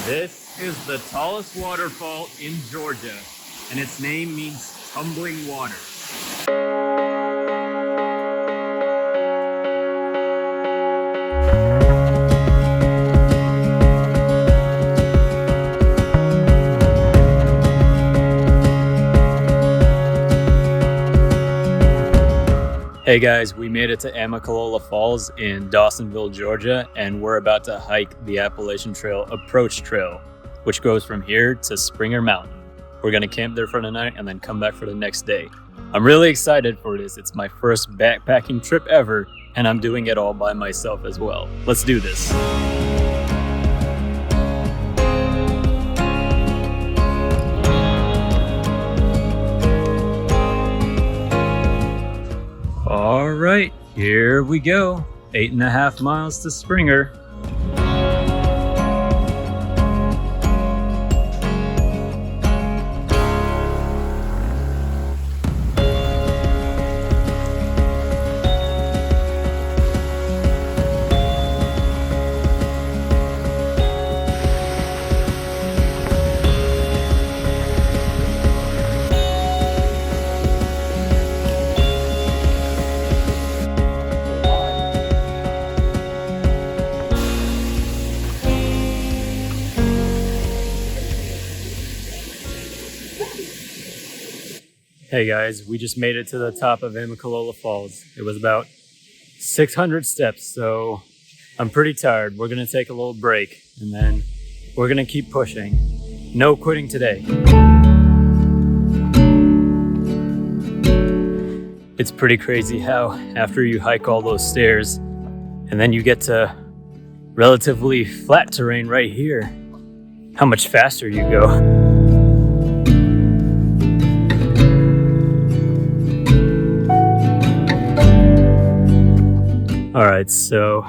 This is the tallest waterfall in Georgia, and its name means tumbling water. Hey guys, we made it to Amicalola Falls in Dawsonville, Georgia, and we're about to hike the Appalachian Trail Approach Trail, which goes from here to Springer Mountain. We're gonna camp there for the night and then come back for the next day. I'm really excited for this. It's my first backpacking trip ever, and I'm doing it all by myself as well. Let's do this. All right, here we go. 8.5 miles to Springer. Hey guys, we just made it to the top of Amicalola Falls. It was about 600 steps, so I'm pretty tired. We're gonna take a little break and then we're gonna keep pushing. No quitting today. It's pretty crazy how after you hike all those stairs and then you get to relatively flat terrain right here, how much faster you go. All right, so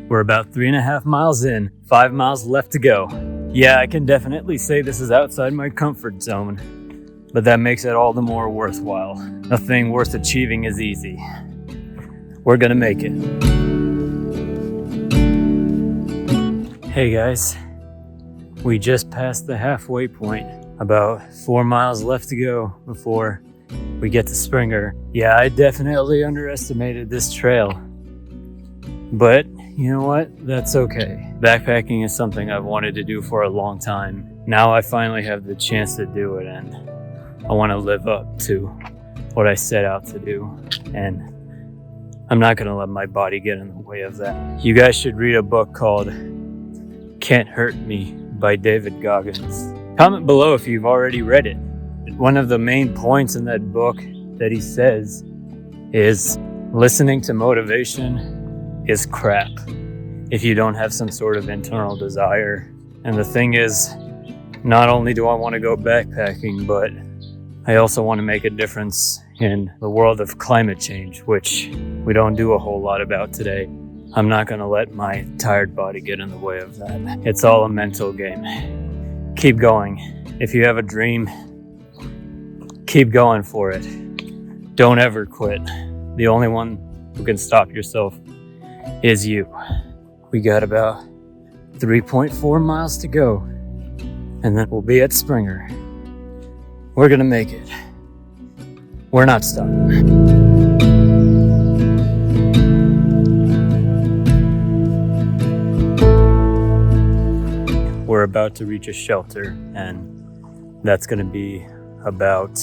we're about 3.5 miles in, 5 miles left to go. Yeah, I can definitely say this is outside my comfort zone, but that makes it all the more worthwhile. Nothing worth achieving is easy. We're gonna make it. Hey guys, we just passed the halfway point. About 4 miles left to go before we get to Springer. Yeah, I definitely underestimated this trail. But you know what? That's okay. Backpacking is something I've wanted to do for a long time. Now I finally have the chance to do it, and I want to live up to what I set out to do. And I'm not going to let my body get in the way of that. You guys should read a book called Can't Hurt Me by David Goggins. Comment below if you've already read it. One of the main points in that book that he says is listening to motivation is crap if you don't have some sort of internal desire. And the thing is, not only do I want to go backpacking, but I also want to make a difference in the world of climate change, which we don't do a whole lot about today. I'm not going to let my tired body get in the way of that. It's all a mental game. Keep going. If you have a dream, keep going for it. Don't ever quit. The only one who can stop yourself is you. We got about 3.4 miles to go, and then we'll be at Springer. We're gonna make it. We're not stopping. We're about to reach a shelter, and that's gonna be about,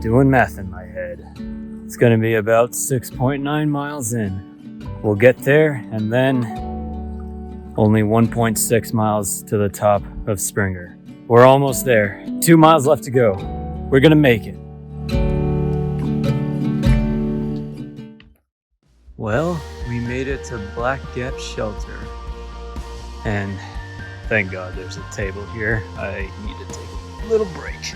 doing math in my head, it's gonna be about 6.9 miles in. We'll get there, and then only 1.6 miles to the top of Springer. We're almost there. 2 miles left to go. We're gonna make it. Well, we made it to Black Gap Shelter. And thank God there's a table here. I need to take a little break.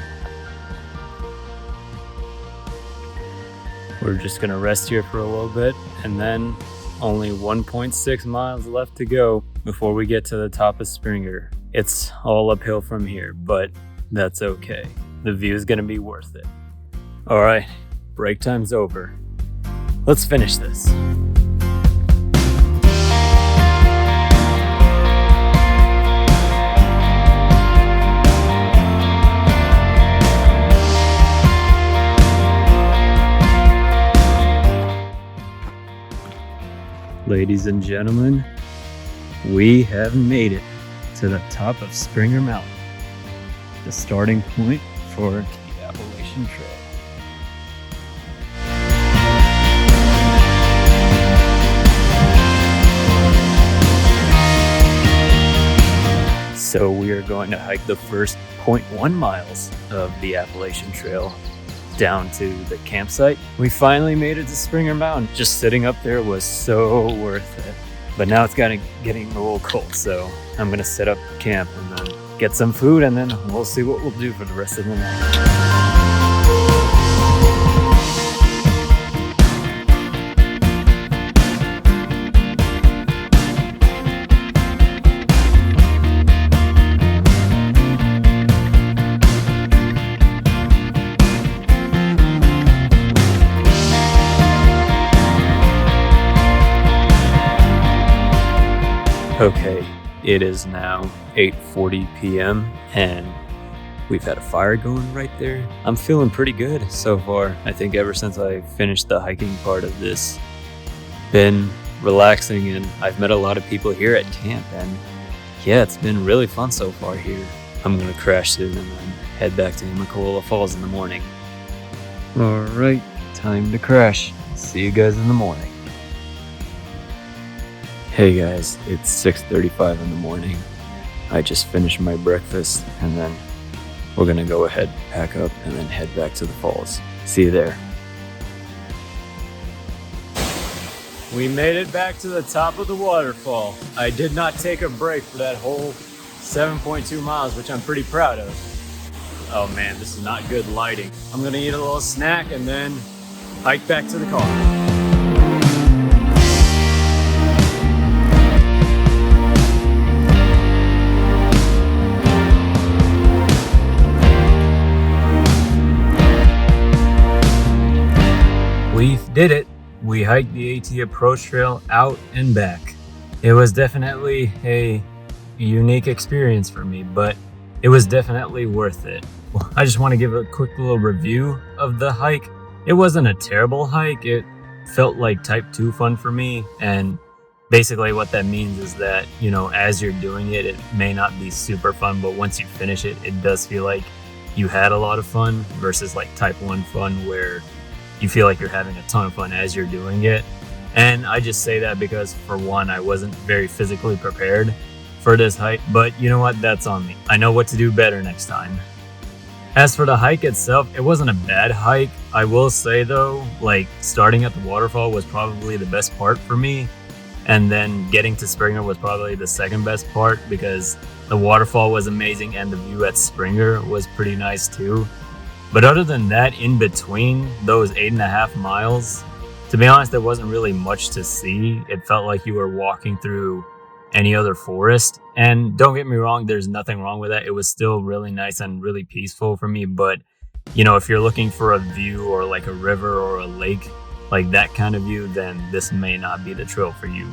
We're just gonna rest here for a little bit, and then only 1.6 miles left to go before we get to the top of Springer. It's all uphill from here, but that's okay. The view is gonna be worth it. All right, break time's over. Let's finish this. Ladies and gentlemen, we have made it to the top of Springer Mountain, the starting point for the Appalachian Trail. So we are going to hike the first 0.1 miles of the Appalachian Trail down to the campsite. We finally made it to Springer Mountain. Just sitting up there was so worth it. But now it's getting a little cold, so I'm gonna set up camp and then get some food, and then we'll see what we'll do for the rest of the night. Okay, it is now 8:40 p.m. and we've had a fire going right there. I'm feeling pretty good so far. I think ever since I finished the hiking part of this, been relaxing, and I've met a lot of people here at camp, and yeah, it's been really fun so far here. I'm gonna crash soon and then head back to Amicalola Falls in the morning. All right, time to crash. See you guys in the morning. Hey guys, it's 6:35 in the morning. I just finished my breakfast and then we're gonna go ahead, pack up, and then head back to the falls. See you there. We made it back to the top of the waterfall. I did not take a break for that whole 7.2 miles, which I'm pretty proud of. Oh man, this is not good lighting. I'm gonna eat a little snack and then hike back to the car. We did it. We hiked the AT Approach Trail out and back. It was definitely a unique experience for me, but it was definitely worth it. I just want to give a quick little review of the hike. It wasn't a terrible hike. It felt like type 2 fun for me, and basically what that means is that, you know, as you're doing it, it may not be super fun, but once you finish it, it does feel like you had a lot of fun, versus like type 1 fun where you feel like you're having a ton of fun as you're doing it. And I just say that because, for one, I wasn't very physically prepared for this hike, but you know what, that's on me. I know what to do better next time. As for the hike itself, it wasn't a bad hike. I will say though, like, starting at the waterfall was probably the best part for me, and then getting to Springer was probably the second best part, because the waterfall was amazing and the view at Springer was pretty nice too. But other than that, in between those 8.5 miles, to be honest, there wasn't really much to see. It felt like you were walking through any other forest. And don't get me wrong, there's nothing wrong with that. It was still really nice and really peaceful for me. But, you know, if you're looking for a view or like a river or a lake, like that kind of view, then this may not be the trail for you.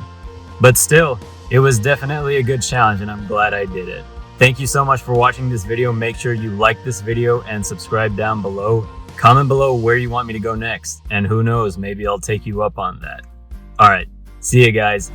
But still, it was definitely a good challenge, and I'm glad I did it. Thank you so much for watching this video. Make sure you like this video and subscribe down below. Comment below where you want me to go next, and who knows, maybe I'll take you up on that. All right, see you guys.